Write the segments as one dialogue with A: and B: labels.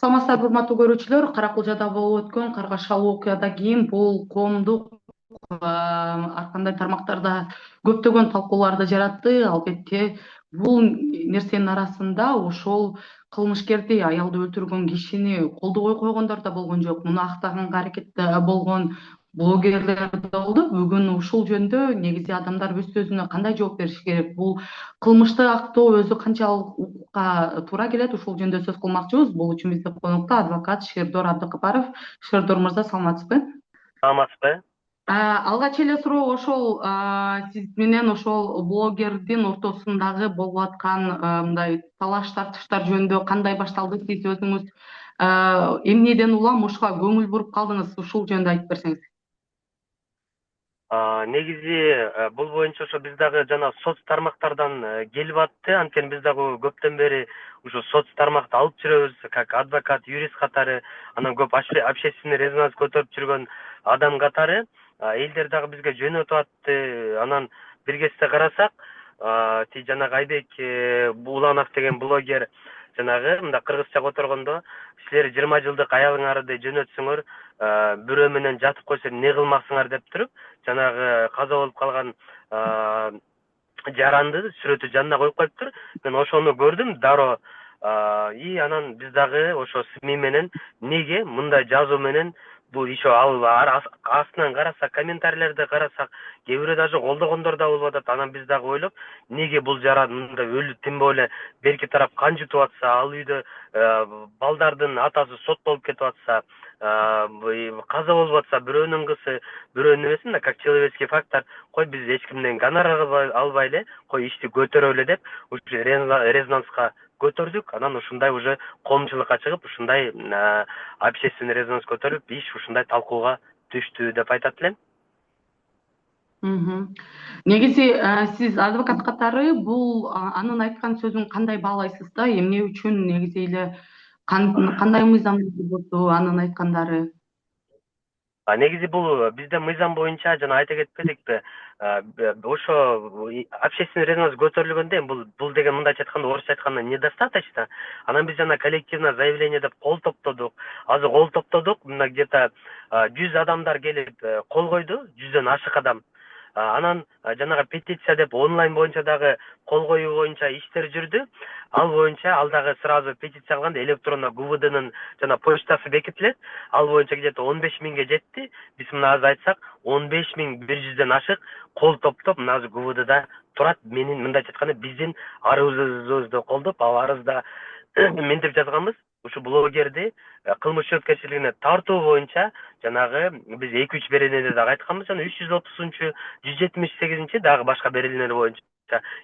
A: Саламатсыздарбы урматтуу көрүүчүлөр, Кара-Кулжада болуп өткөн каргашалуу окуядан кийин бул коомдук ар кандай тармактарда көптөгөн талкууларды жаратты. Албетте, бул нерсенин арасында ошол кылмышкерди, аялды өлтүргөн кишини колдобой койгондор да болгон жок. Муну актаганга аракет болгон блогерлер да болду. Бүгүн ушул жөнүндө негизи адамдар өз сөзүнө кандай жооп бериши керек, бул кылмышты актоо өзү канчалык укукка туура келет, ушул жөнүндө сөз кылмакчыбыз. Бул үчүн бизде конокто адвокат Шердор Абдыкапаров. Шердор мырза, саламатсызбы?
B: Саламатсызбы?
A: Алгач эле суроо ошол сиз менен ошол блогердин ортосундагы болуп аткан мындай талаш тартыштар жөнүндө кандай башталды? Сиз өзүңүз эмнеден улам ушуга көңүл буруп калдыңыз? Ушул жөнүндө айтып берсеңиз.
B: Негизи бул боюнча ошо биз дагы жана соц тармактардан келип атты. Анткени биз дагы көптөн бери ушу соц тармакты алып жүрөбүз, как адвокат, юрист катары, анан көп общественный резонанс көтөрүп жүргөн адам катары. Элдер дагы бизге жөнөтүп атты. Анан бир кезде карасак, тиги жанагы Айбек Буланов деген блогер жанагы мында кыргызча которгондо силер 20 жылдык аялыңарды жөнөтсөңөр, бирөө менен жатып койсо эмне кылмаксыңар деп туруп, жанагы каза болуп калган жаранды сүрөтү жанына коюп коюптур. Мен ошону көрдүм дароо. И анан биз дагы ошо СМИ менен неге мындай жазуу менен бул еще астынан карасак, комментарийлерди карасак, кээ бирөө даже колдогондор да болуп атат. Анан биз дагы ойлоп, неге бул жаран мындай өлүп, тем более берки тарап канжытып атса, ал үйдө балдардын атасы соттолуп кетип атса, каза болуп атса, бирөөнүн кызы, бирөөнүн эмеси, мына как человеческий фактор, кой биз эч кимден гонорар албай эле, кой ишти көтөрөлү деп, ушу резонанска көтөрдүк. Анан ушундай уже коомчулукка чыгып, ушундай общественный резонанс көтөрүп, иш ушундай талкууга түштү деп айтат элем.
A: Мгм. Негизи сиз адвокат катары бул анын айткан сөзүн кандай баалайсыз да? Эмне үчүн негизи эле кандай мыйзам болду анын айткандары?
B: Негизи бул бизде мыйзам боюнча жана айта кетпедикпи, ошо общественный резонанс көтөрүлгөндө эми бул деген мындайча айтканда, орусча айтканда недостаточно. Анан биз жана коллективное заявление деп кол топтодук. Азыр кол топтодук, мына где-то 100 адамдар келип кол койду, 100дөн ашык адам. Анан жанагы петиция деп онлайн боюнча дагы кол коюу боюнча иштер жүрдү. Ал боюнча ал дагы сразу петиция кылганда электронно ГУВДнын жана почтасы бекитилет. Ал боюнча где-то 15 миңге жетти. Биз мына азыр айтсак, 15.100дөн ашык кол топтоп мына азыр ГУВДда турат. Менин мындайча айтканда биздин арызыбызды колдоп, ал арызда ментип жазганбыз. Ушу блогерди кылмыш жоопкерчилигине тартуу боюнча жанагы биз 2-3 беренеде дагы айтканбыз, жана 330-чу, 178-чи дагы башка беренелер боюнча.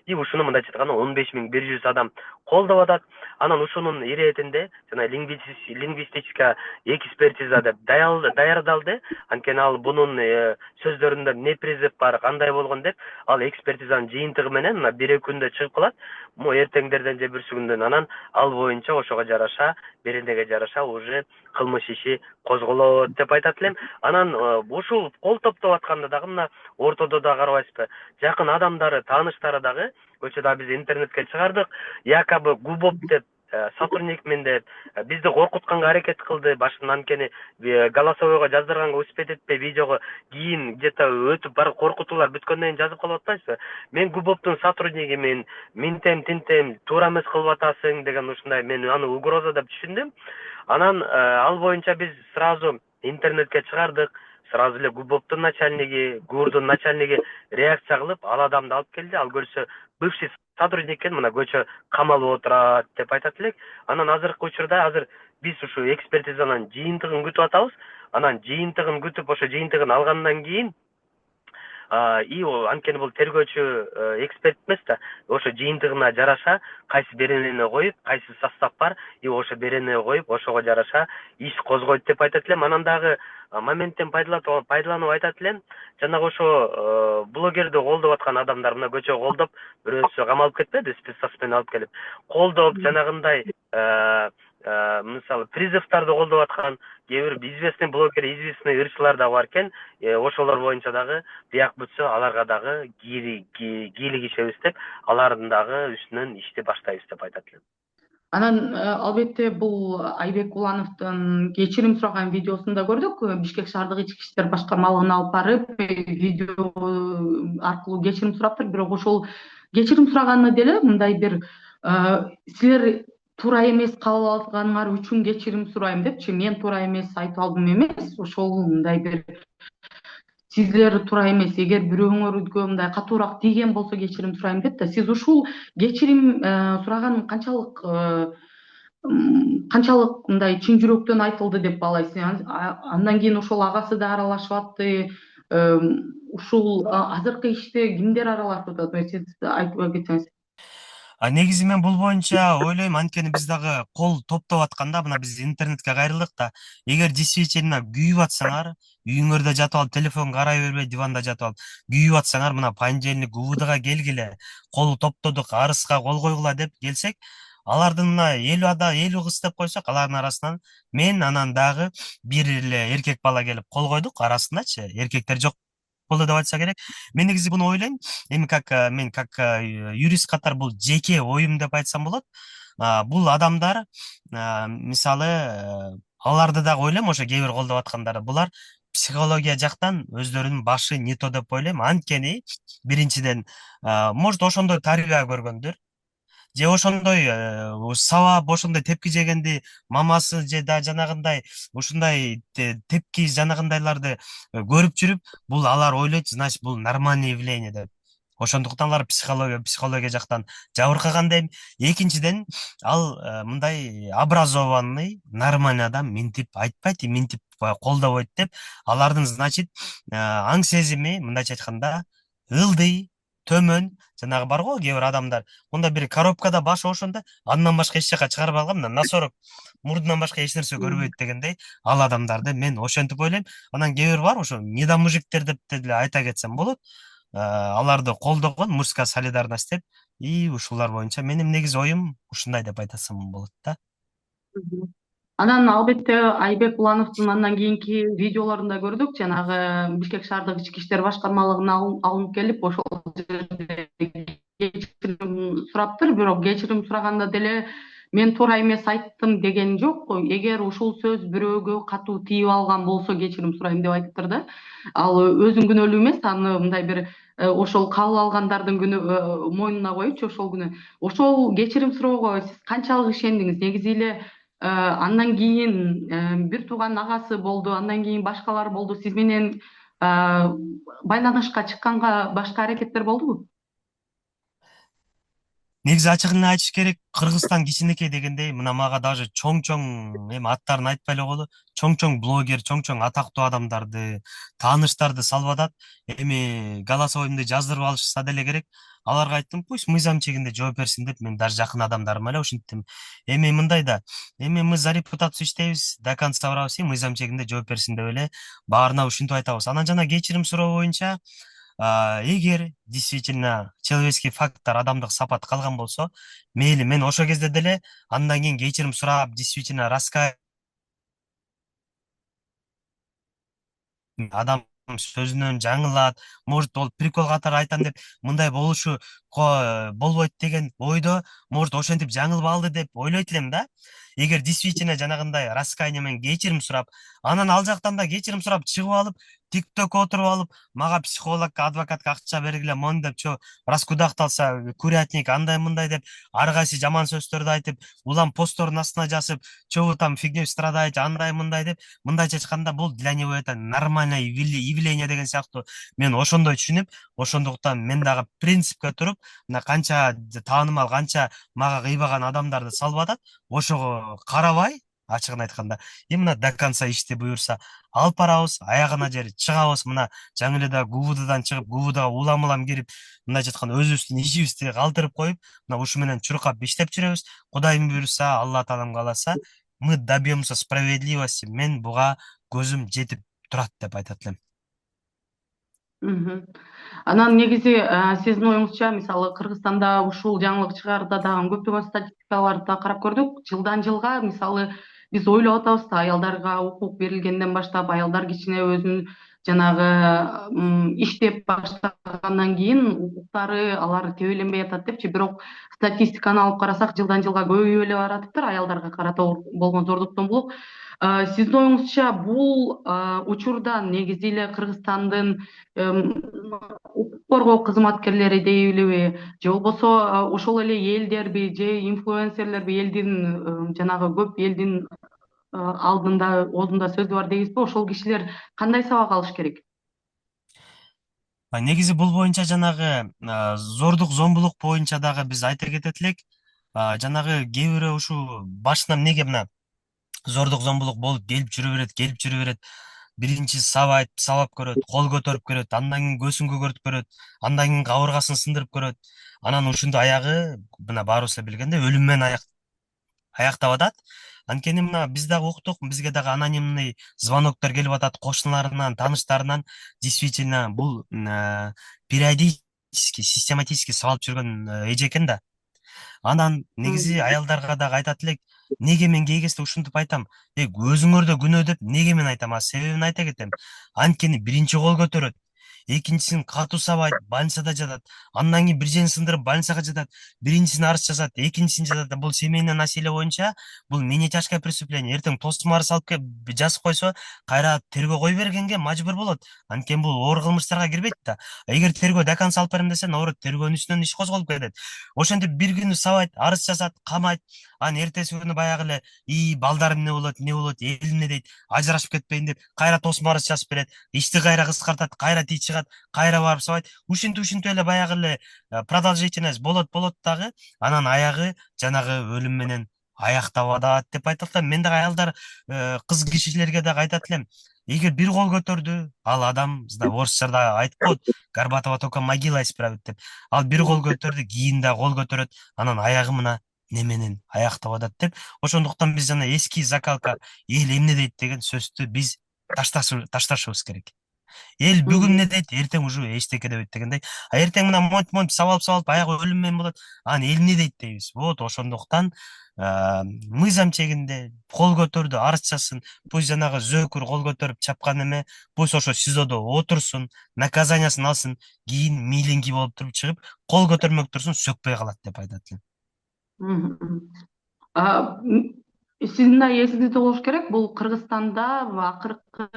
B: И ушуну мындайча айтканда 15.100 адам колдоп атат. Анан ушунун иретинде жана лингвистическая экспертиза деп даярдалды. Анткени ал бунун сөздөрүндө эмне призыв бар, кандай болгон деп, ал экспертизанын жыйынтыгы менен мына 1-2 күндө чыгып калат. Могу эртеңдерден же бүрсү күндөн анан ал боюнча ошого жараша, беренеге жараша уже кылмыш иши козголот деп айтат элем. Анан ушул кол топтоп атканда дагы мына ортодо да карабайсызбы, жакын адамдары, тааныштары дагы көчө дагы биз интернетке чыгардык. Якобы ГУБОП деп сотрудникмин деп бизди коркутканга аракет кылды башынан. Анткени голосовойго жаздырганга успеть этпей, видеого кийин где-то өтүп барып коркутуулар бүткөндөн кийин жазып калып атпайсызбы? Мен ГУБОПтун сотруднигимин, минтем тинтем, туура эмес кылып атасың деген ушундай, мен аны угроза деп түшүндүм. Анан ал боюнча биз сразу интернетке чыгардык. Сразу эле ГУБОПтун начальниги, ГУРдун начальниги реакция кылып, ал адамды алып келди. Ал көрсө бывший сотрудник экен, мына көчө камалып отурат деп айтат элек. Анан азыркы учурда азыр биз ушу экспертизанын жыйынтыгын күтүп атабыз. Анан жыйынтыгын күтүп, ошо жыйынтыгын алгандан кийин и анткени бул тергөөчү эксперт эмес да, ошо жыйынтыгына жараша кайсы беренени коюп, кайсы состав бар, и ошо беренени коюп, ошого жараша иш козгойт деп айтат элем. Анан дагы моменттен пайдаланып айтат элем, жанагы ошо блогерди колдоп аткан адамдар мына көчө колдоп, бирөөсү камалып кетпеди, спецназ менен алып келип колдоп, жанагындай мисалы призывдарды колдоп аткан кээ бир известный блогер, известный ырчылар да бар экен. Ошолор боюнча дагы бияк бүтсө, аларга дагы кийлик ишебиз деп, алардын дагы үстүнөн ишти баштайбыз деп айтат элем.
A: Анан албетте бул Айбек Улановдун кечирим сураган видеосун да көрдүк. Бишкек шаардык ички иштер башкармалыгына алып барып, видео аркылуу кечирим сураптыр. Бирок ошол кечирим сураганына деле мындай бир силер туура эмес кабыл алганыңар үчүн кечирим сурайм депчи, мен туура эмес айтып алдым эмес. Ошол мындай бир сиздер туура эмес, эгер бирөөңөргө мындай катуураак тийген болсо кечирим сурайм деп да. Сиз ушул кечирим сураганым канчалык мындай чын жүрөктөн айтылды деп баалайсыз? Андан кийин ошол агасы да аралашып атты. Ушул азыркы иште кимдер аралашып атат? Сиз айтып кетсеңиз.
B: Негизи мен бул боюнча ойлойм, анткени биз дагы кол топтоп атканда мына биз интернетке кайрылдык да. Эгер действительно күйүп атсаңар, үйүңөрдө жатып алып, телефон карай бербей, диванда жатып алып, күйүп атсаңар, мына понедельник УВДга келгиле, кол топтодук, арызга кол койгула деп келсек, алардын мына 50 кыз деп койсок, алардын арасынан мен, анан дагы бир эле эркек бала келип кол койдук, арасындачы эркектер жок болду деп айтса керек. Мен негизи буну ойлойм, эми мен как юрист катары бул жеке оюм деп айтсам болот. Бул адамдар, мисалы, аларды дагы ойлойм, ошо кээ бир колдоп аткандар, булар психология жактан өздөрүнүн башы не то деп ойлойм. Анткени биринчиден, может ошондой тарбия көргөндүр, же ошондой сабап, ошондой тепки жегенди мамасы же да жанагындай ушундай тепки жанагындайларды көрүп жүрүп, бул алар ойлойт, значит бул нормальный явление деп. Ошондуктан алар психология жактан жабыркаган дейм. Экинчиден, ал мындай образованный нормальный адам минтип айтпайт, минтип колдобойт деп, алардын, значит, аң сезими, мындайча айтканда, ылдый, төмөн, жанагы бар го кээ бир адамдар, мында бир коробкада башы ошондо, андан башка эч жака чыгарып алган, мына носорог мурдунан башка эч нерсе көрбөйт дегендей, ал адамдарды мен ошентип ойлойм. Анан кээ бир бар, ошо недомужиктер деп деле айта кетсем болот. Аларды колдогон мужская солидарность деп, и ушулар боюнча менин негизи оюм ушундай деп айтсам болот да.
A: Мгм. Анан албетте Айбек Улановдун андан кийинки видеолорун да көрдүк. Жанагы Бишкек шаардык ички иштер башкармалыгына алынып келип, ошол жерде кечирим сураптыр. Бирок кечирим сураганда деле мен туура эмес айттым деген жок. Эгер ушул сөз бирөөгө катуу тийип алган болсо кечирим сурайм деп айтыптыр да. Ал өзүнүн күнөөлүү эмес, аны мындай бир ошол кабыл алгандардын күнөө мойнуна коючу ошол күнөө. Ошол кечирим суроого сиз канчалык ишендиңиз? Негизи эле андан кийин бир тууган агасы болду, андан кийин башкалар болду. Сиз менен байланышка чыкканга башка аракеттер болдубу?
B: Негизи ачыгын айтыш керек, Кыргызстан кичинекей дегендей, мына мага даже чоң эми аттарын айтпай эле коелу, чоң блогер, чоң атактуу адамдарды, тааныштарды салып атат. Эми голосовоймду жаздырып алышса деле керек. Аларга айттым, пусть мыйзам чегинде жооп берсин деп, мен даже жакын адамдарыма эле ушинттим. Эми мындай да, эми мы за репутацию иштейбиз, до конца барабыз, мыйзам чегинде жооп берсин деп эле баарына ушинтип айтабыз. Анан жана кечирим суроо боюнча, эгер действительно человеческий фактор, адамдык сапат калган болсо, мейли мен ошол кезде деле андан кийин кечирим сурап, действительно адам сөзүнөн жаңылат, может ол прикол катары айтам деп мындай болбойт деген ойдо, может ошентип жаңылып алды деп ойлойт элем да. Эгер действительно жанагындай раскаяние менен кечирим сурап, анан ал жактан да кечирим сурап чыгып алып, тиктокко отуруп алып, мага психологко, адвокатка акча бергиле моун деп, раскудакталса, курятник андай мындай деп, ар кайсы жаман сөздөрдү айтып, улам посттордун астына жазып, чо там фигней страдаете, андай мындай деп, мындайча айтканда бул для него это нормальное явление деген сыяктуу мен ошондой түшүнүп, ошондуктан мен дагы принципке туруп, мына канча таанымал, канча мага кыйбаган адамдарды салып атат, ошого карабай, ачыгын айтканда, мына до конца ишти буюрса алып барабыз, аягына жери чыгабыз. Мына жаңы эле да ГУВДдан чыгып, ГУВДга улам кирип, мындайча айтканда өзүбүздүн ишибизди калтырып коюп, мына ушу менен чуркап иштеп жүрөбүз. Кудайым буюрса, Алла таалам кааласа, мы добьемся справедливости. Мен буга көзүм жетип турат деп айтат элем.
A: Мгм. Анан негизи сиздин оюңузча, мисалы Кыргызстанда ушул жаңылык чыгаарда дагы көптөгөн статистикаларды да карап көрдүк. Жылдан жылга мисалы биз ойлоп атабыз да, аялдарга укук берилгенден баштап, аялдар кичине өзүн жанагы иштеп баштагандан кийин укуктары алар тебеленбей атат депчи, бирок статистиканы алып карасак жылдан жылга көбөйүп эле баратыптыр аялдарга карата болгон зордук зомбулук. Сиздин оюңузча бул учурда негизи эле Кыргызстандын укук коргоо кызматкерлери дейбилиби, же болбосо ошол эле элдерби, же инфлюенсерлерби, элдин жанагы көп элдин алдында оозунда сөзү бар дейбизби, ошол кишилер кандай сабак алыш керек?
C: Негизи бул боюнча жанагы зордук зомбулук боюнча дагы биз айта кетет элек. Жанагы кээ бирөө ушул башынан эмнеге мына зордук зомбулук болуп келип жүрө берет. Биринчи сабайт, сабап көрөт, кол көтөрүп көрөт, андан кийин көзүн көгөртүп көрөт, андан кийин кабыргасын сындырып көрөт. Анан ушунда аягы мына баарыбыз эле билгендей өлүм менен аяктап атат. Анткени мына биз дагы уктук, бизге дагы анонимный звоноктор келип атат кошуналарынан, тааныштарынан. Действительно, бул периодически, систематически сабалып жүргөн эже экен да. Анан негизи аялдарга дагы айтат элек, неге мен кээ кезде ушинтип айтам, өзүңөрдө күнөө деп неге мен айтам, себебин айта кетем. Анткени биринчи кол көтөрөт, экинчисин катуу сабайт, больницада жатат, андан кийин бир жерин сындырып больницага жатат, биринчисин арыз жазат, экинчисин жазат. Бул семейный насилие боюнча бул менее тяжкое преступление. Эртең тосма арыз алып келип жазып койсо, кайра тергөө кое бергенге мажбур болот. Анткени бул оор кылмыштарга кирбейт да. Эгер тергөө до конца алып берем десе, наоборот, тергөөнүн үстүнөн иш козголуп кетет. Ошентип бир күнү сабайт, арыз жазат, камайт, анан эртеси күнү баягы эле балдарым эмне болот, эл эмне дейт, ажырашып кетпейин деп кайра тосма арыз жазып берет, ишти кайра кыскартат, кайра тиз чыгат, кайра барып сабайт. Ушинтип эле баягы эле продолжительность болот дагы, анан аягы жанагы өлүм менен аяктап атат деп айтат элем. Мен дагы аялдар, кыз кишилерге дагы айтат элем, эгер бир кол көтөрдү, ал адам, bizda орусчада айтып коет, Горбатова только могила исправит деп. Ал бир кол көтөрдү, кийин дагы кол көтөрөт, анан аягы мына неменен аяктап атат деп. Ошондуктан биз жана эски закалка эл эмне дейт деген сөздү биз ташташыбыз керек. Эл бүгүн эмне дейт, эртең уже эчтеке дебейт дегендей. Эртең мына монтип сабалып аягы өлүм менен болот. Анан эл эмне дейт дейбиз. Вот ошондуктан мыйзам чегинде кол көтөрдү, арыз жазсын. Пусть жанагы зөөкүр кол көтөрүп чапкан эме, пусть ошо СИЗОдо отурсун, наказаниясын алсын, кийин миилинги болуп туруп чыгып, кол көтөрмөк турсун, сөкпөй калат деп айтат элем.
A: Сиздин да эсиңизде болуш керек, бул Кыргызстанда акыркы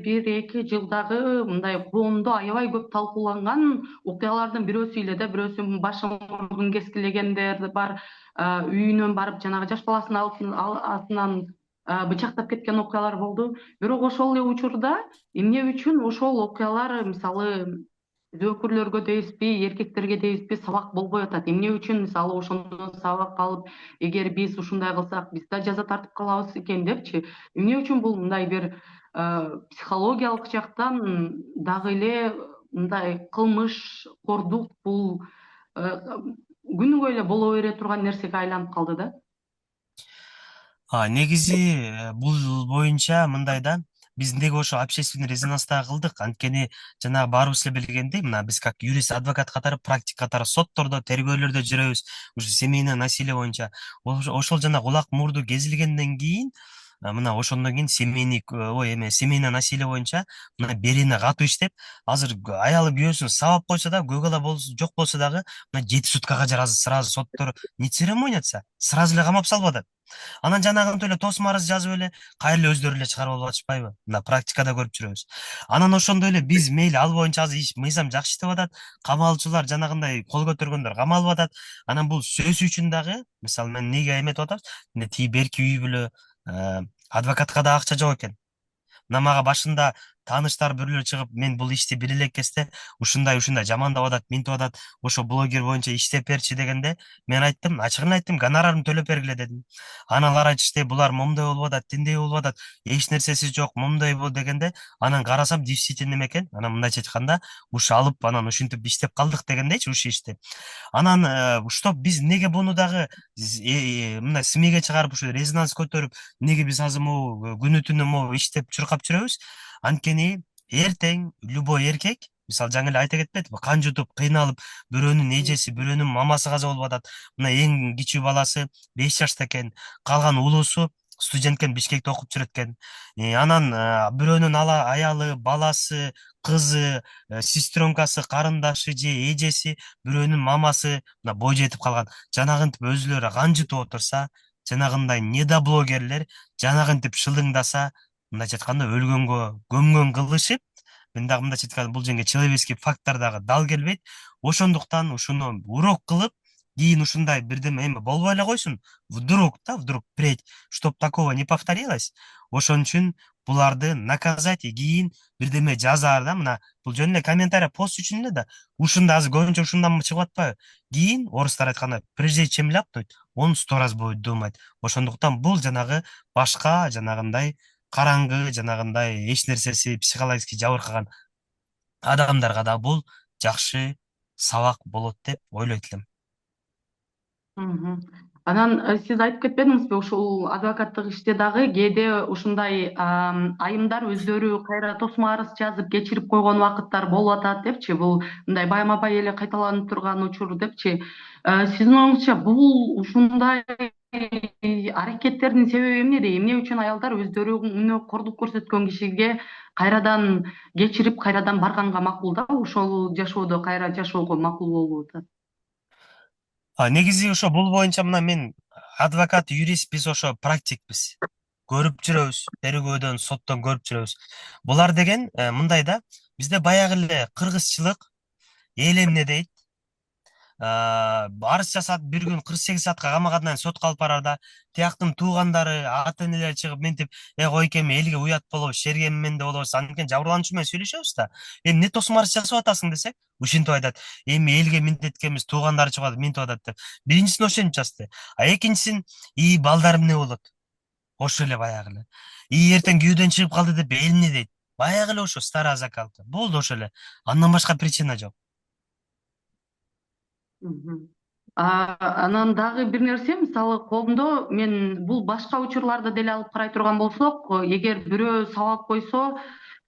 A: бир эки жылдагы мындай коомдо аябай көп талкууланган окуялардын бирөөсү эле да, бирөөсү башы мурдун кескилегендер бар, үйүнөн барып жанагы жаш баласынын артынан бычактап кеткен окуялар болду. Бирок ошол эле учурда эмне үчүн ошол окуялар, мисалы, зөөкүрлөргө дейбизби, эркектерге дейбизби, сабак болбой атат? Эмне үчүн мисалы ошондон сабак алып, эгер биз ушундай кылсак, биз да жаза тартып калабыз экен депчи, эмне үчүн бул мындай бир психологиялык жактан дагы эле мындай кылмышкордук бул күнүгө эле боло бере турган нерсеге айланып калды да?
C: Негизи бул боюнча мындай да, биз неге ошо общественный резонанста кылдык, анткени жанагы баарыбыз эле билгендей, мына биз как юрист, адвокат катары, практик катары соттордо, тергөөлөрдө жүрөбүз, ушу семейный насилие боюнча. Ошол жана кулак мурду кезилгенден кийин, мына ошондон кийин семейный насилие боюнча мына берене катуу иштеп, азыр аялы күйөөсүн сабап койсо да, көк ала жок болсо дагы, мына 7 суткага сразу соттор не церемонятся, сразу эле камап салып атат. Анан жанагынтип эле тосма арыз жазып эле кайра эле өздөрү эле чыгарып алып атышпайбы? Мына практикада көрүп жүрөбүз. Анан ошондой эле биз мейли ал боюнча азыр мыйзам жакшы иштеп атат. Камалуучулар жанагындай кол көтөргөндөр камалып атат. Анан бул сөзү үчүн дагы, мисалы мен неге эметип атабыз? Мына тиги берки үй бүлө адвокатка да акча жок экен. Мына мага башында тааныштар бирөөлөр чыгып, мен бул ишти бир эле кезде ушундай жамандап атат, минтип атат, ошо блогер боюнча иштеп берчи дегенде, мен айттым, ачыгын айттым, гонорарымды төлөп бергиле дедим. Анан алар айтышты, булар момундай болуп атат, тиндей болуп атат, эч нерсеси жок, момундай дегенде, анан карасам действительно эме экен. Анан мындайча айтканда, ушу алып, анан ушинтип иштеп калдык дегендейчи ушу ишти. Анан что биз неге буну дагы мына СМИге чыгарып, ушу резонанс көтөрүп, неге биз азыр могу күнү түнү могу иштеп чуркап жүрөбүз? Анткени эртең любой эркек, мисалы жаңы эле айта кетпедиби, кан жутуп, кыйналып, бирөөнүн эжеси, бирөөнүн мамасы каза болуп атат. Мына эң кичүү баласы 5 жашта экен, калган улуусу студент экен, Бишкекте окуп жүрөт экен. Анан бирөөнүн аялы, баласы, кызы, сестренкасы, карындашы же эжеси, бирөөнүн мамасы мына бой жетип калган. Жанагынтип өзүлөрү канжытып отурса, жанагындай недоблогерлер жанагынтип шылыңдаса, мындайча айтканда өлгөнгө көмгөн кылышып, мен дагы мындайча айтканда бул жерге человеческий фактор дагы дал келбейт. Ошондуктан ушуну урок кылып, кийин ушундай бирдеме эми болбой эле койсун. Вдруг впредь, чтоб такого не повторилось. Ошон үчүн буларды наказать, кийин бирдеме жазаар да, мына бул жөн эле комментарий пост үчүн эле да. Ушунда азыр көбүнчө ушундан чыгып атпайбы? Кийин орустар айтканда, прежде чем ляпнуть, он 100 раз будет думать. Ошондуктан бул жанагы башка жанагындай караңгы, жанагындай эч нерсеси психологически жабыркаган адамдарга да бул жакшы сабак болот деп ойлойт элем.
A: Мгм. Анан сиз айтып кетпедиңизби, ушул адвокаттык иште дагы кээде ушундай айымдар өздөрү кайра тосмо арыз жазып кечирип койгон убакыттар болуп атат депчи, бул мындай байма-бай эле кайталанып турган учур депчи. Сиздин оюңузча бул ушундай аракеттердин себеби эмнеде? Эмне үчүн аялдар өздөрүнө кордук көрсөткөн кишиге кайрадан кечирип, кайрадан барганга макул да, ошол жашоодо кайра жашоого макул болуп атат?
C: Негизи ошо бул боюнча мына мен адвокат, юрист, биз ошо практикпиз. Көрүп жүрөбүз, тергөөдөн, соттон көрүп жүрөбүз. Булар деген мындай да, бизде баягы эле кыргызчылык эл эмне дейт? Арыз жасап бир күн 48 саатка камакка андан сотко алып барар да, тияктын туугандары, ата энелери чыгып мынтип, койкем элге уят болобуз, шергенмен да болобуз, анткени жабырлануучу менен сүйлөшөбүз да. Эми эмне тосмо арыз жасап атасың десек, ушинтип айтат. Эми элге минтеткенбиз, туугандары чыгып минтип атат деп. Биринчисин ошентип жазды. Экинчисин, балдар эмне болот? Ошо эле баягы эле. Эртең күйөөдөн чыгып калды деп эл эмне дейт? Баягы эле ошо старая закалка. Болду ошо эле. Андан башка причина жок.
A: Мгм. Анан дагы бир нерсе, мисалы коомдо мен бул башка учурларды деле алып карай турган болсок, эгер бирөө сабап койсо,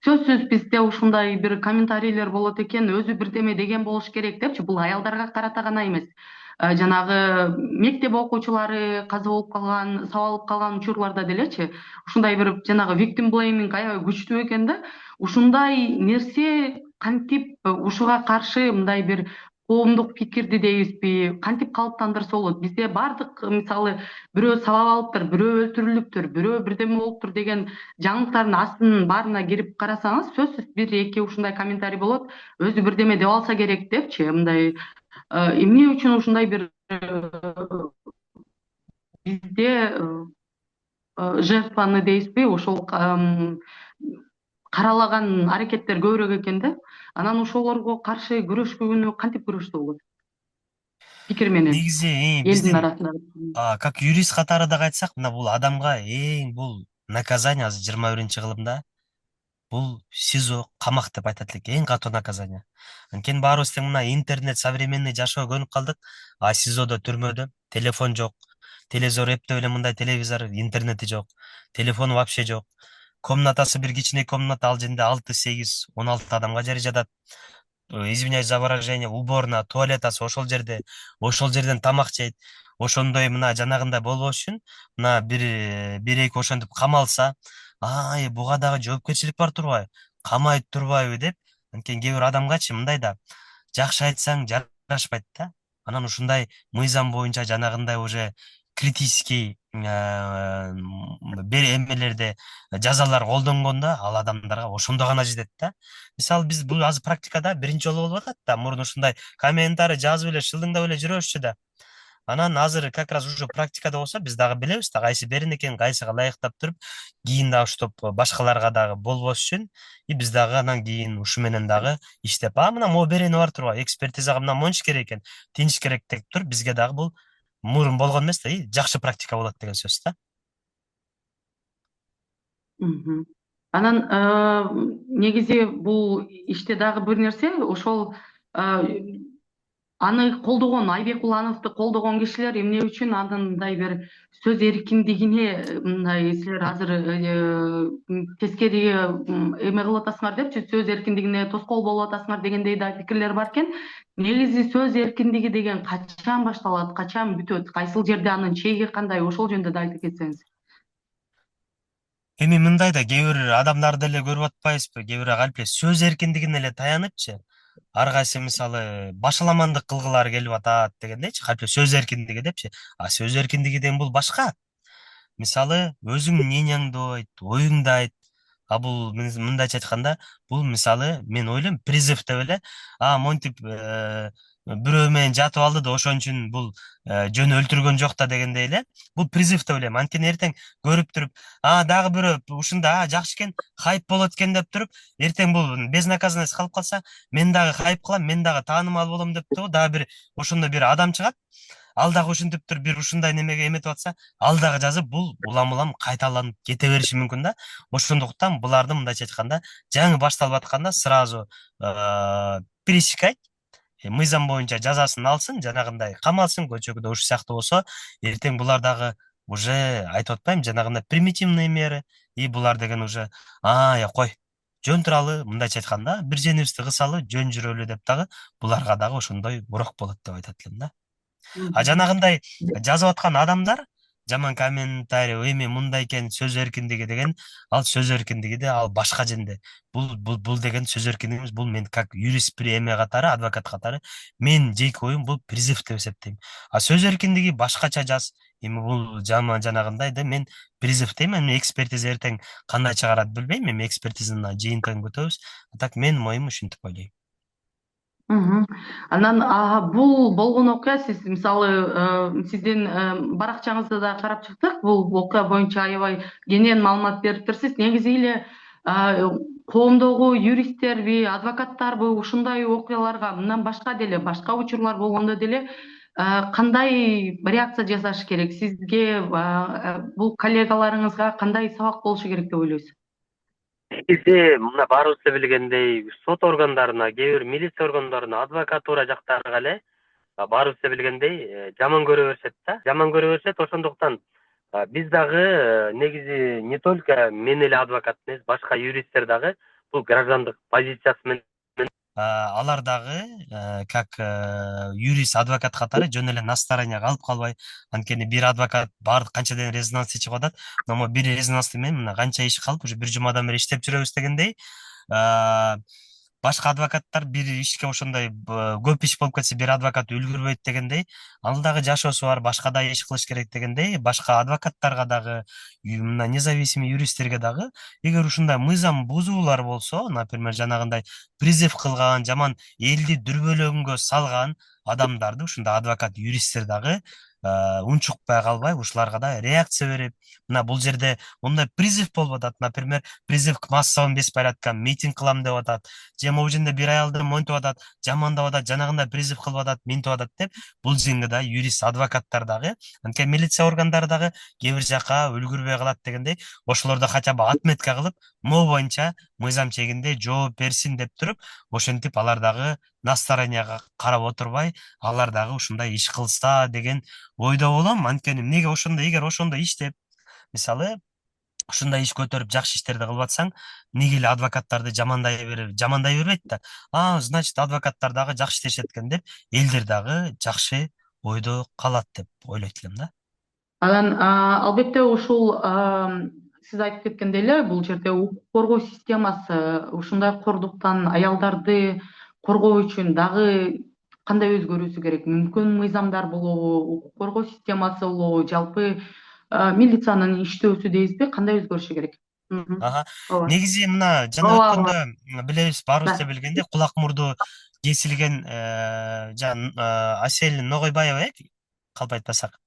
A: сөзсүз бизде ушундай бир комментарийлер болот экен, өзү бирдеме деген болуш керек депчи, бул аялдарга карата гана эмес. Жанагы мектеп окуучулары каза болуп калган, сабалып калган учурларда делечи, ушундай бир жанагы victim blaming аябай күчтүү экен да. Ушундай нерсе кантип ушуга каршы мындай бир коомдук пикирди дейбизби, кантип калыптандырса болот? Бизде бардык мисалы бирөө сабап алыптыр, бирөө өлтүрүлүптүр, бирөө бирдеме болуптур деген жаңылыктардын астынын баарына кирип карасаңыз, сөзсүз бир эки ушундай комментарий болот. Өзү бирдеме деп алса керек депчи, мындай эмне үчүн ушундай бир бизде жертваны дейбизби, ошол каралаган аракеттер көбүрөөк экен да. Анан ошолорго каршы күрөшкөнү кантип күрөшсө болот? Пикир менен
C: Негизи
A: элдин
C: биздин
A: арасында.
C: как юрист катары дагы айтсак, мына бул адамга бул наказание азыр 21 кылымда бул СИЗО, камак деп айтат элек, эң катуу наказание. Анткени баарыбыз тең мына интернет, современный жашоого көнүп калдык. СИЗОдо, түрмөдө телефон жок, телевизор эптеп эле мындай телевизор, интернети жок, телефону вообще жок. Комнатасы бир кичине комната, ал жерде 6-8, 16 адамга жери жатат. Извиняюсь за выражение, уборная, туалетасы ошол жерде, ошол жерден тамак жейт. Ошондой мына жанагындай болбош үчүн мына бир эки ошентип камалса, буга дагы жоопкерчилик бар турбайбы, камайт турбайбы деп, анткени кээ бир адамгачы мындай да, жакшы айтсаң жарашпайт да. Анан ушундай мыйзам боюнча жанагындай уже критический эмелерде жазалар колдонгондо ал адамдарга ошондо гана жетет да. Мисалы биз бул азыр практикада биринчи жолу болуп атат да, мурун ушундай комментарий жазып эле шылдыңдап эле жүрөбүзчү да. Анан азыр как раз уже практикада болсо биз дагы билебиз да, кайсы берин экен, кайсыга ылайыктап туруп, кийин дагы уштуп башкаларга дагы болбош үчүн, биз дагы анан кийин ушу менен дагы иштеп, мына могу берени бар турбайбы, экспертизага мына мончу керек экен, тинч керек деп туруп, бизге дагы бул мурун болгон эмес да, жакшы практика болот деген сөз да.
A: Мгм. Анан негизи бул иште дагы бир нерсе, ошол аны колдогон, Айбек Улановду колдогон кишилер эмне үчүн андай бир сөз эркиндигине мындай силер азыр тескери эме кылып атасыңар депчи, сөз эркиндигине тоскоол болуп атасыңар дегендей да пикирлер бар экен. Негизи сөз эркиндиги деген качан башталат, качан бүтөт, кайсыл жерде анын чеги кандай, ошол жөнүндө да айтып кетсеңиз.
C: Эми мындай да кээ бир адамдарды эле көрүп атпайбызбы, кээ бир алып эле сөз эркиндигине эле таяныпчы ар кайсы мисалы башаламандык кылгылары келип атат дегендейчи, калп эле сөз эркиндиги депчи. А сөз эркиндиги деген бул башка. Мисалы өзүң мнениеңди айт, оюңду айт. А бул мындайча айтканда, бул мисалы мен ойлойм призыв деп эле, монтип бирөө менен жатып алды да ошон үчүн бул жөн өлтүргөн жок да дегендей эле. Бул призыв деп элем. Анткени эртең көрүп туруп, дагы бирөө ушунда жакшы экен, хайп болот экен деп туруп, эртең бул безнаказанность калып калса, мен дагы хайп кылам, мен дагы таанымал болом деп туруп дагы бир ошондой бир адам чыгат. Ал дагы ушинтип туруп бир ушундай немеге эметип атса, ал дагы жазып, бул улам кайталанып кете бериши мүмкүн да. Ошондуктан буларды мындайча айтканда, жаңы башталып атканда сразу пересекать, мыйзам боюнча жазасын алсын, жанагындай камалсын, көчөгүдө ушу сыяктуу болсо, эртең булар дагы уже айтып атпайм, жанагындай примитивный меры, и булар деген уже кой, жөн туралы мындайча айтканда, бир жерибизди кысалы, жөн жүрөлү деп дагы буларга дагы ошондой урок болот деп айтат элем да. Жанагындай жазып аткан адамдар жаман комментарий, эми мындай экен сөз эркиндиги деген, ал сөз эркиндиги да ал башка жерде. Бул деген сөз эркиндигибиз, бул мен как юрист эме катары, адвокат катары мен жеке оюм бул призыв деп эсептейм. А сөз эркиндиги башкача жаз. Эми бул жанагындай да мен призыв дейм, эми экспертиза эртең кандай чыгарат билбейм, эми экспертизаны жыйынтыгын күтөбүз. Так менин оюм ушинтип ойлойм.
A: Мгм. Анан бул болгон окуя сиз мисалы сиздин баракчаңызды да карап чыктык. Бул окуя боюнча аябай кенен маалымат бериптирсиз. Негизи эле коомдогу юристтерби, адвокаттарбы ушундай окуяларга мындан башка деле башка учурлар болгондо деле кандай реакция жасаш керек? Сизге бул коллегаларыңызга кандай сабак болушу керек деп ойлойсуз?
B: Негизи мына баарыбыз да билгендей, сот органдарына, кээ бир милиция органдарына, адвокатура жактарга эле баарыбыз да билгендей, жаман көрө беришет да. Жаман көрө беришет, ошондуктан биз дагы негизи не только мен эле адвокат эмес, башка юристтер дагы бул граждандык позициясы менен
C: Алар дагы как юрист, адвокат катары жөн эле на стороне калып калбай, анткени бир адвокат баардык канча ден резонанс чыгып атат, но бир резонанс менен мына канча иш калып, уже бир жумадан бери иштеп жүрөбүз дегендей, башка адвокаттар бир ишке ошондой көп иш болуп кетсе бир адвокат үлгүрбөйт дегендей, ал дагы жашоосу бар, башка да иш кылыш керек дегендей, башка адвокаттарга дагы, мына независимый юристтерге дагы эгер ушундай мыйзам бузуулар болсо, например, жанагындай призыв кылган, жаман элди дүрбөлөңгө салган адамдарды ушундай адвокат, юристтер дагы унчукпай калбай, ушуларга да реакция берип, мына бул жерде мындай призыв болуп атат, например, призыв к массовым беспорядкам, митинг кылам деп атат, же могу жерде бир аялды монтип атат, жамандап атат, жанагындай призыв кылып атат, минтип атат деп, бул жерде да юрист, адвокаттар дагы, анткени милиция органдары дагы кээ бир жака үлгүрбөй калат дегендей, ошолордо хотя бы отметка кылып, могу боюнча мыйзам чегинде жооп берсин деп туруп, ошентип алар дагы на сторонияга карап отурбай, алар дагы ушундай иш кылса деген ойдо болом. Анткени эмнеге ошондой, эгер ошондой иштеп, мисалы ушундай иш көтөрүп жакшы иштерди кылып атсаң, эмнеге эле адвокаттарды жамандай бербейт да. Значит, адвокаттар дагы жакшы иштешет экен деп, элдер дагы жакшы ойдо калат деп ойлойт элем да.
A: Анан албетте ушул сиз айтып кеткендей эле бул жерде укук коргоо системасы ушундай кордуктан аялдарды коргоо үчүн дагы кандай өзгөрүүсү керек? Мүмкүн мыйзамдар болобу, укук коргоо системасы болобу, жалпы милициянын иштөөсү дейбизби, кандай өзгөрүшү керек? Ооба.
C: Негизи мына жана
A: Ооба, ооба.
C: өткөндө билебиз, баарыбыз да билгендей, кулак мурду кесилген Асель Ногойбаева, калп айтпасак.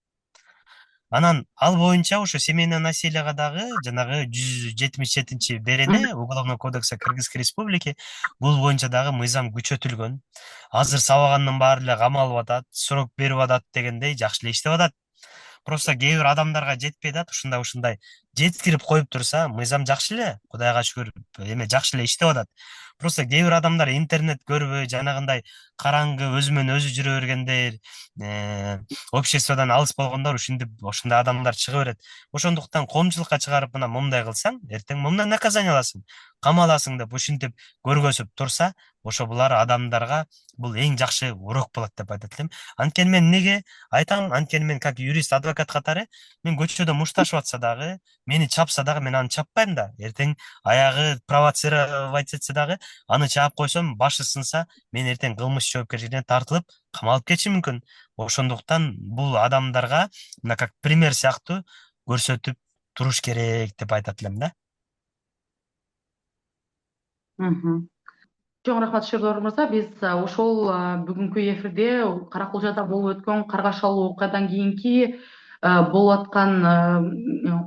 C: Анан ал боюнча ошо семейное насилияга дагы жанагы 177 берене Уголовного кодекса Кыргызской Республики, бул боюнча дагы мыйзам күчөтүлгөн. Азыр сабагандын баары эле камалып атат, срок берип атат дегендей жакшы эле иштеп атат. Просто кээ бир адамдарга жетпей атат, ушундай жеткирип коюп турса, мыйзам жакшы эле, Кудайга шүгүр, эме жакшы эле иштеп атат. Просто кээ бир адамдар интернет көрбөй, жанагындай караңгы өзү менен өзү жүрө бергендер, обществодан алыс болгондор ушинтип ошондой адамдар чыга берет. Ошондуктан коомчулукка чыгарып мына мындай кылсаң, эртең мындай наказание аласың, камаласың деп ушинтип көргөзүп турса, ошо булар адамдарга бул эң жакшы урок болот деп айтат элем. Анткени мен неге айтам, анткени мен как юрист, адвокат катары, мен көчөдө мушташып атса дагы, мени чапса дагы мен аны чаппайм да. Эртең аягы провоцировать этсе дагы аны чаап койсом, башы сынса, мен эртең кылмыш жоопкерчилигине тартылып, камалып кетишим мүмкүн. Ошондуктан бул адамдарга мына как пример сыяктуу көрсөтүп туруш керек деп айтат элем да.
A: Мгм. Чоң рахмат Шердор мырза. Биз ошол бүгүнкү эфирде Кара-Кулжада болуп өткөн каргашалуу окуядан кийинки болуп аткан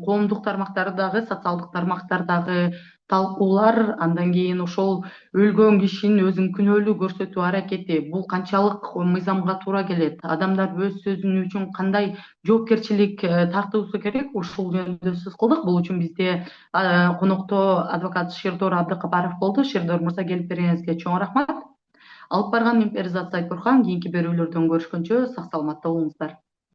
A: коомдук тармактардагы, социалдык тармактардагы талкуулар, андан кийин ошол өлгөн кишинин өзүн күнөөлүү көрсөтүү аракети бул канчалык мыйзамга туура келет, адамдар өз сөзү үчүн кандай жоопкерчилик тартуусу керек, ушул жөнүндө сөз кылдык. Бул үчүн бизде конокто адвокат Шердор Абдыкапаров болду. Шердор мырза, келип бергениңизге чоң рахмат. Алып барган мен Перизат Зайпурхан. Кийинки берүүлөрдөн көрүшкөнчө сак саламатта болуңуздар.